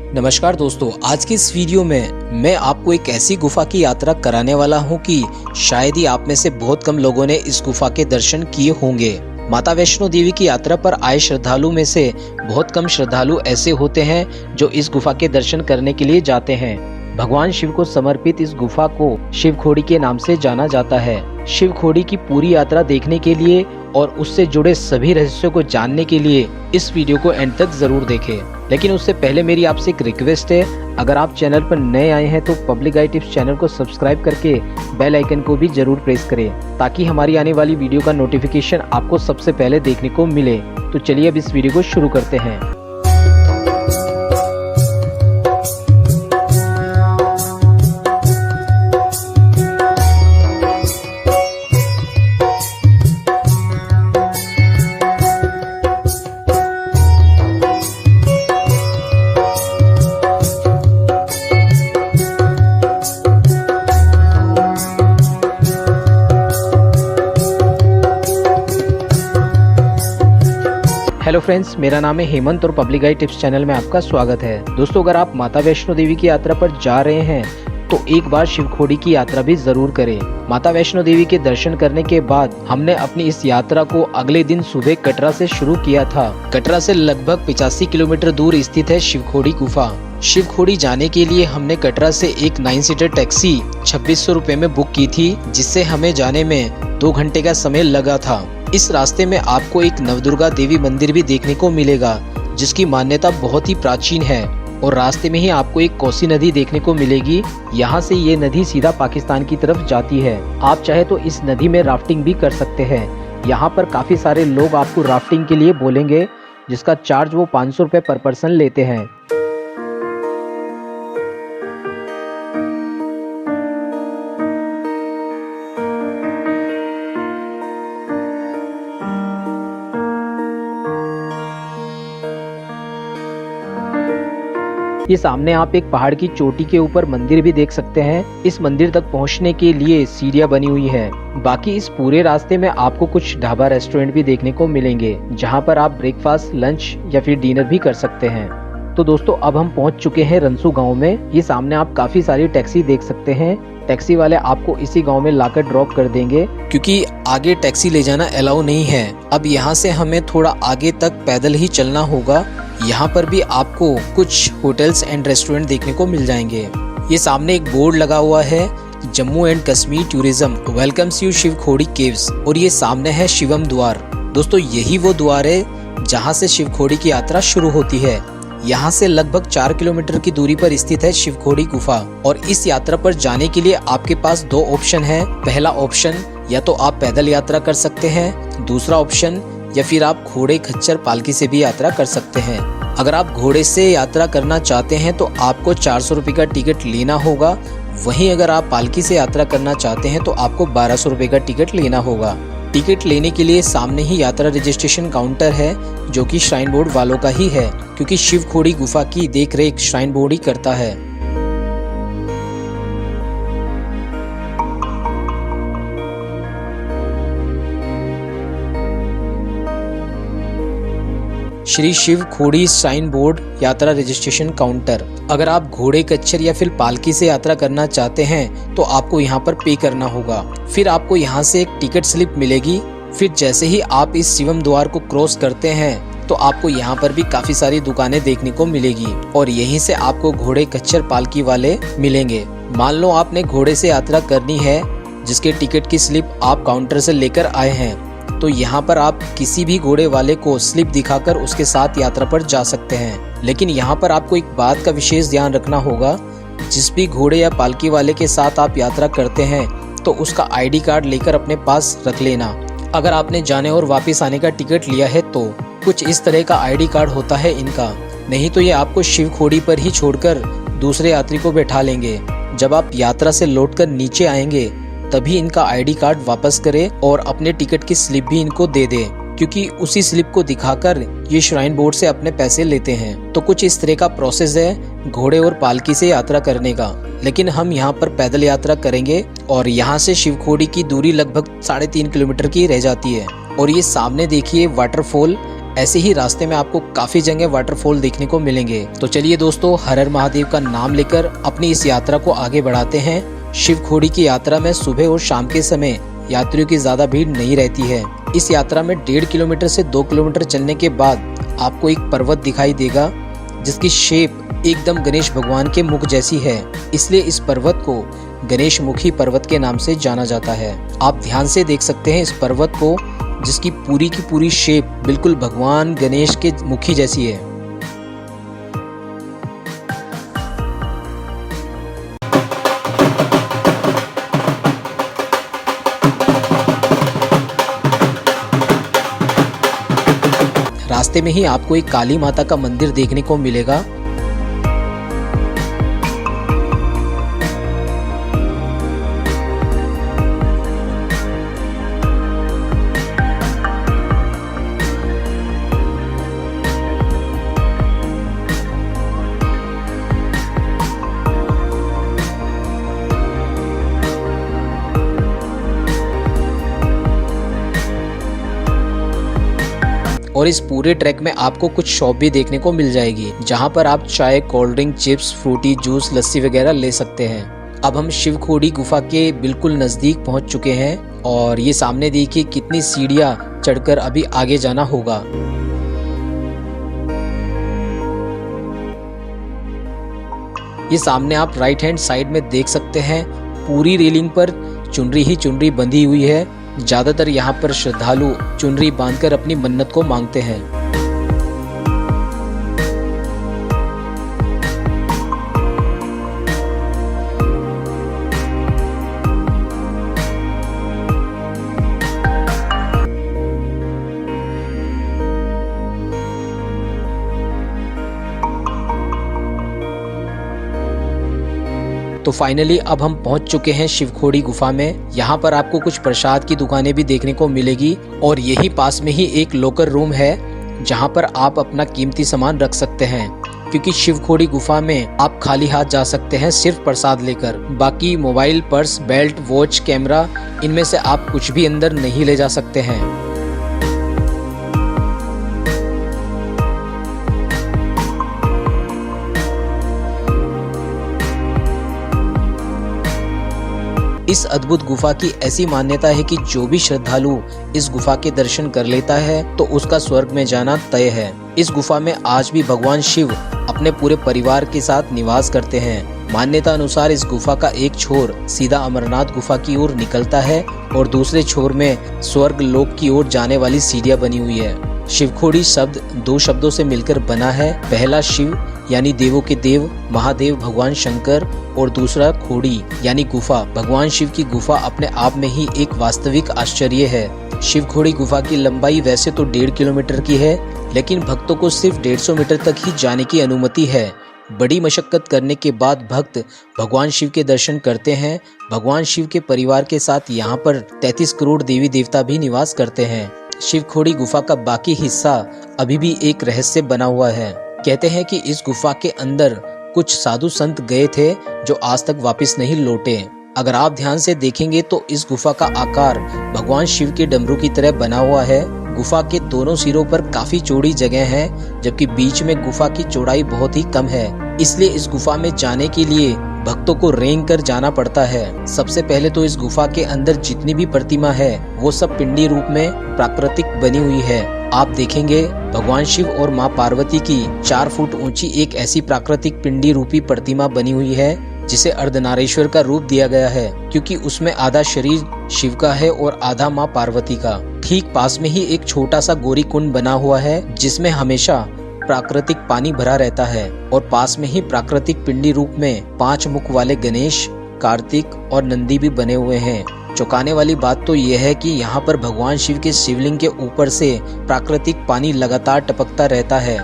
नमस्कार दोस्तों, आज की इस वीडियो में मैं आपको एक ऐसी गुफा की यात्रा कराने वाला हूं कि शायद ही आप में से बहुत कम लोगों ने इस गुफा के दर्शन किए होंगे। माता वैष्णो देवी की यात्रा पर आए श्रद्धालु में से बहुत कम श्रद्धालु ऐसे होते हैं जो इस गुफा के दर्शन करने के लिए जाते हैं। भगवान शिव को समर्पित इस गुफा को शिव खोड़ी के नाम से जाना जाता है। शिव खोड़ी की पूरी यात्रा देखने के लिए और उससे जुड़े सभी रहस्यों को जानने के लिए इस वीडियो को एंड तक जरूर देखें। लेकिन उससे पहले मेरी आपसे एक रिक्वेस्ट है, अगर आप चैनल पर नए आए हैं तो पब्लिक गाइड टिप्स चैनल को सब्सक्राइब करके बेल आइकन को भी जरूर प्रेस करें ताकि हमारी आने वाली वीडियो का नोटिफिकेशन आपको सबसे पहले देखने को मिले। तो चलिए अब इस वीडियो को शुरू करते हैं। हेलो फ्रेंड्स, मेरा नाम है हेमंत और पब्लिक गाइड टिप्स चैनल में आपका स्वागत है। दोस्तों, अगर आप माता वैष्णो देवी की यात्रा पर जा रहे हैं तो एक बार शिव खोड़ी की यात्रा भी जरूर करें। माता वैष्णो देवी के दर्शन करने के बाद हमने अपनी इस यात्रा को अगले दिन सुबह कटरा से शुरू किया था। कटरा से लगभग 85 किलोमीटर दूर स्थित है शिव खोड़ी गुफा। शिव खोड़ी जाने के लिए हमने कटरा से एक 9 सीटर टैक्सी 2600 रुपए में बुक की थी, जिससे हमें जाने में 2 घंटे का समय लगा था। इस रास्ते में आपको एक नवदुर्गा देवी मंदिर भी देखने को मिलेगा, जिसकी मान्यता बहुत ही प्राचीन है। और रास्ते में ही आपको एक कोसी नदी देखने को मिलेगी। यहाँ से ये नदी सीधा पाकिस्तान की तरफ जाती है। आप चाहे तो इस नदी में राफ्टिंग भी कर सकते हैं। यहाँ पर काफी सारे लोग आपको राफ्टिंग के लिए बोलेंगे, जिसका चार्ज वो 500 रुपए पर पर्सन लेते हैं। ये सामने आप एक पहाड़ की चोटी के ऊपर मंदिर भी देख सकते हैं। इस मंदिर तक पहुंचने के लिए सीढ़ियां बनी हुई है। बाकी इस पूरे रास्ते में आपको कुछ ढाबा रेस्टोरेंट भी देखने को मिलेंगे, जहां पर आप ब्रेकफास्ट, लंच या फिर डिनर भी कर सकते हैं। तो दोस्तों, अब हम पहुंच चुके हैं रंसू गाँव में। ये सामने आप काफी सारी टैक्सी देख सकते हैं। टैक्सी वाले आपको इसी गांव में लाकर ड्रॉप कर देंगे, क्योंकि आगे टैक्सी ले जाना अलाउ नहीं है। अब यहाँ से हमें थोड़ा आगे तक पैदल ही चलना होगा। यहाँ पर भी आपको कुछ होटल्स एंड रेस्टोरेंट देखने को मिल जाएंगे। ये सामने एक बोर्ड लगा हुआ है, Jammu and Kashmir tourism welcomes you Shiv Khori caves, और ये सामने है शिवम द्वार। दोस्तों, यही वो द्वार है जहाँ से शिव खोड़ी की यात्रा शुरू होती है। यहाँ से लगभग 4 किलोमीटर की दूरी पर स्थित है शिव खोड़ी गुफा। और इस यात्रा पर जाने के लिए आपके पास 2 ऑप्शन है। पहला ऑप्शन, या तो आप पैदल यात्रा कर सकते हैं। दूसरा ऑप्शन, या फिर आप घोड़े, खच्चर, पालकी से भी यात्रा कर सकते हैं। अगर आप घोड़े से यात्रा करना चाहते हैं तो आपको 400 रुपये का टिकट लेना होगा। वहीं अगर आप पालकी से यात्रा करना चाहते हैं तो आपको 1200 रुपये का टिकट लेना होगा। टिकट लेने के लिए सामने ही यात्रा रजिस्ट्रेशन काउंटर है, जो कि श्राइन बोर्ड वालों का ही है, क्योंकि शिव खोड़ी गुफा की देखरेख श्राइन बोर्ड ही करता है। श्री शिव खोड़ी श्राइन बोर्ड यात्रा रजिस्ट्रेशन काउंटर। अगर आप घोड़े, कच्छर या फिर पालकी से यात्रा करना चाहते हैं तो आपको यहाँ पर पे करना होगा। फिर आपको यहाँ से एक टिकट स्लिप मिलेगी। फिर जैसे ही आप इस शिवम द्वार को क्रॉस करते हैं तो आपको यहाँ पर भी काफी सारी दुकानें देखने को मिलेगी, और यहीं से आपको घोड़े, कच्छर, पालकी वाले मिलेंगे। मान लो आपने घोड़े से यात्रा करनी है, जिसके टिकट की स्लिप आप काउंटर से लेकर आए हैं, तो यहाँ पर आप किसी भी घोड़े वाले को स्लिप दिखाकर उसके साथ यात्रा पर जा सकते हैं। लेकिन यहाँ पर आपको एक बात का विशेष ध्यान रखना होगा, जिस भी घोड़े या पालकी वाले के साथ आप यात्रा करते हैं तो उसका आईडी कार्ड लेकर अपने पास रख लेना। अगर आपने जाने और वापस आने का टिकट लिया है तो कुछ इस तरह का आईडी कार्ड होता है इनका, नहीं तो ये आपको शिव खोड़ी पर ही छोड़कर दूसरे यात्री को बैठा लेंगे। जब आप यात्रा से लौटकर नीचे आएंगे तभी इनका आईडी कार्ड वापस करें और अपने टिकट की स्लिप भी इनको दे दें, क्योंकि उसी स्लिप को दिखाकर ये श्राइन बोर्ड से अपने पैसे लेते हैं। तो कुछ इस तरह का प्रोसेस है घोड़े और पालकी से यात्रा करने का। लेकिन हम यहाँ पर पैदल यात्रा करेंगे और यहाँ से शिव खोड़ी की दूरी लगभग 3.5 किलोमीटर की रह जाती है। और ये सामने देखिए वाटरफॉल ऐसे ही रास्ते में आपको काफी जगह वाटरफॉल देखने को मिलेंगे। तो चलिए दोस्तों, हर हर महादेव का नाम लेकर अपनी इस यात्रा को आगे बढ़ाते हैं। शिवखोड़ी की यात्रा में सुबह और शाम के समय यात्रियों की ज्यादा भीड़ नहीं रहती है। इस यात्रा में 1.5 किलोमीटर से 2 किलोमीटर चलने के बाद आपको एक पर्वत दिखाई देगा जिसकी शेप एकदम गणेश भगवान के मुख जैसी है, इसलिए इस पर्वत को गणेश मुखी पर्वत के नाम से जाना जाता है। आप ध्यान से देख सकते हैं इस पर्वत को, जिसकी पूरी की पूरी शेप बिल्कुल भगवान गणेश के मुखी जैसी है। रास्ते में ही आपको एक काली माता का मंदिर देखने को मिलेगा। और इस पूरे ट्रैक में आपको कुछ शॉप भी देखने को मिल जाएगी, जहां पर आप चाय, cold drink, chips, Frooti, juice, lassi वगैरह ले सकते हैं। अब हम शिवखोड़ी गुफा के बिल्कुल नजदीक पहुंच चुके हैं और ये सामने देखिए कितनी सीढ़ियां चढ़कर अभी आगे जाना होगा। ये सामने आप राइट हैंड साइड में देख सकते हैं, पूरी रेलिंग पर चुनरी ही चुनरी बंधी हुई है। ज्यादातर यहाँ पर श्रद्धालु चुनरी बांधकर अपनी मन्नत को मांगते हैं। तो फाइनली अब हम पहुंच चुके हैं शिवखोड़ी गुफा में। यहाँ पर आपको कुछ प्रसाद की दुकानें भी देखने को मिलेगी और यही पास में ही एक लॉकर रूम है जहाँ पर आप अपना कीमती सामान रख सकते हैं, क्योंकि शिवखोड़ी गुफा में आप खाली हाथ जा सकते हैं सिर्फ प्रसाद लेकर। बाकी mobile, purse, belt, watch, camera, इनमें से आप कुछ भी अंदर नहीं ले जा सकते हैं। इस अद्भुत गुफा की ऐसी मान्यता है कि जो भी श्रद्धालु इस गुफा के दर्शन कर लेता है तो उसका स्वर्ग में जाना तय है। इस गुफा में आज भी भगवान शिव अपने पूरे परिवार के साथ निवास करते हैं। मान्यता अनुसार इस गुफा का एक छोर सीधा अमरनाथ गुफा की ओर निकलता है और दूसरे छोर में स्वर्ग लोक की ओर जाने वाली सीढ़ियां बनी हुई है। शिवखोड़ी शब्द 2 शब्दों से मिलकर बना है। पहला शिव यानी देवों के देव महादेव भगवान शंकर, और दूसरा खोड़ी यानी गुफा। भगवान शिव की गुफा अपने आप में ही एक वास्तविक आश्चर्य है। शिवखोड़ी गुफा की लंबाई वैसे तो 1.5 किलोमीटर की है, लेकिन भक्तों को सिर्फ 150 मीटर तक ही जाने की अनुमति है। बड़ी मशक्कत करने के बाद भक्त भगवान शिव के दर्शन करते हैं। भगवान शिव के परिवार के साथ यहाँ पर 33 करोड़ देवी देवता भी निवास करते हैं। शिवखोड़ी गुफा का बाकी हिस्सा अभी भी एक रहस्य बना हुआ है। कहते हैं कि इस गुफा के अंदर कुछ साधु संत गए थे जो आज तक वापस नहीं लौटे। अगर आप ध्यान से देखेंगे तो इस गुफा का आकार भगवान शिव के डमरू की तरह बना हुआ है। गुफा के दोनों सिरों पर काफी चौड़ी जगह है, जबकि बीच में गुफा की चौड़ाई बहुत ही कम है। इसलिए इस गुफा में जाने के लिए भक्तों को रेंग कर जाना पड़ता है। सबसे पहले तो इस गुफा के अंदर जितनी भी प्रतिमा है वो सब पिंडी रूप में प्राकृतिक बनी हुई है। आप देखेंगे भगवान शिव और माँ पार्वती की 4 फुट ऊंची एक ऐसी प्राकृतिक पिंडी रूपी प्रतिमा बनी हुई है जिसे अर्धनारीश्वर का रूप दिया गया है, क्योंकि उसमें आधा शरीर शिव का है और आधा माँ पार्वती का। ठीक पास में ही एक छोटा सा गौरी कुंड बना हुआ है जिसमें हमेशा प्राकृतिक पानी भरा रहता है, और पास में ही प्राकृतिक पिंडी रूप में 5 मुख वाले गणेश, कार्तिक और नंदी भी बने हुए हैं। चौंकाने वाली बात तो यह है कि यहाँ पर भगवान शिव के शिवलिंग के ऊपर से प्राकृतिक पानी लगातार टपकता रहता है।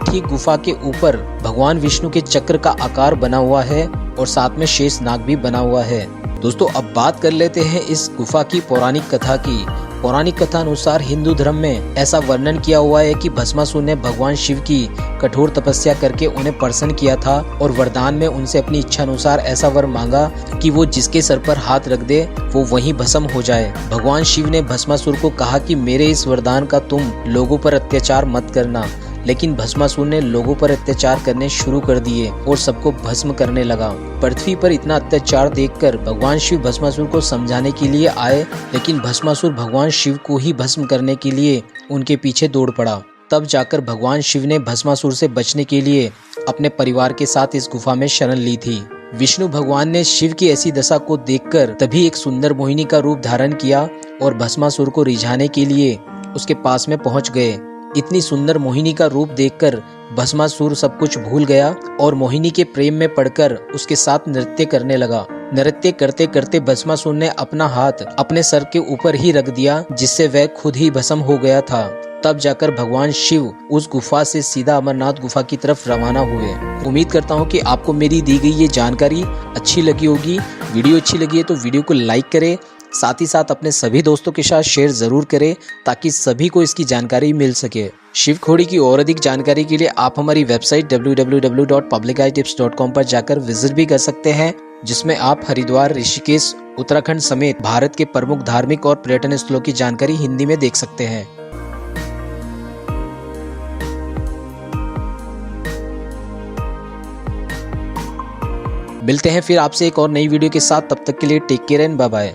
ठीक गुफा के ऊपर भगवान विष्णु के चक्र का आकार बना हुआ है और साथ में शेष नाग भी बना हुआ है। दोस्तों अब बात कर लेते हैं इस गुफा की पौराणिक कथा की। पौराणिक कथा अनुसार हिंदू धर्म में ऐसा वर्णन किया हुआ है कि भस्मासुर ने भगवान शिव की कठोर तपस्या करके उन्हें प्रसन्न किया था और वरदान में उनसे अपनी इच्छा अनुसार ऐसा वर मांगा कि वो जिसके सर पर हाथ रख दे वो वहीं भस्म हो जाए। भगवान शिव ने भस्मासुर को कहा कि मेरे इस वरदान का तुम लोगों पर अत्याचार मत करना, लेकिन भस्मासुर ने लोगों पर अत्याचार करने शुरू कर दिए और सबको भस्म करने लगा। पृथ्वी पर इतना अत्याचार देखकर भगवान शिव भस्मासुर को समझाने के लिए आए, लेकिन भस्मासुर भगवान शिव को ही भस्म करने के लिए उनके पीछे दौड़ पड़ा। तब जाकर भगवान शिव ने भस्मासुर से बचने के लिए अपने परिवार के साथ इस गुफा में शरण ली थी। विष्णु भगवान ने शिव की ऐसी दशा को देखकर तभी एक सुंदर मोहिनी का रूप धारण किया और भस्मासुर को रिझाने के लिए उसके पास में पहुंच गए। इतनी सुंदर मोहिनी का रूप देखकर भस्मासुर सब कुछ भूल गया और मोहिनी के प्रेम में पड़कर उसके साथ नृत्य करने लगा। नृत्य करते करते भस्मासुर ने अपना हाथ अपने सर के ऊपर ही रख दिया, जिससे वह खुद ही भस्म हो गया था। तब जाकर भगवान शिव उस गुफा से सीधा अमरनाथ गुफा की तरफ रवाना हुए। उम्मीद करता हूँ कि आपको मेरी दी गई ये जानकारी अच्छी लगी होगी। वीडियो अच्छी लगी है तो वीडियो को लाइक करें, साथ ही साथ अपने सभी दोस्तों के साथ शेयर जरूर करें ताकि सभी को इसकी जानकारी मिल सके। शिव खोड़ी की और अधिक जानकारी के लिए आप हमारी वेबसाइट www.publiceyetips.com पर जाकर विजिट भी कर सकते हैं, जिसमें आप हरिद्वार, ऋषिकेश, उत्तराखंड समेत भारत के प्रमुख धार्मिक और पर्यटन स्थलों की जानकारी हिंदी में देख सकते हैं। मिलते हैं फिर आपसे एक और नई वीडियो के साथ, तब तक के लिए take care and bye bye.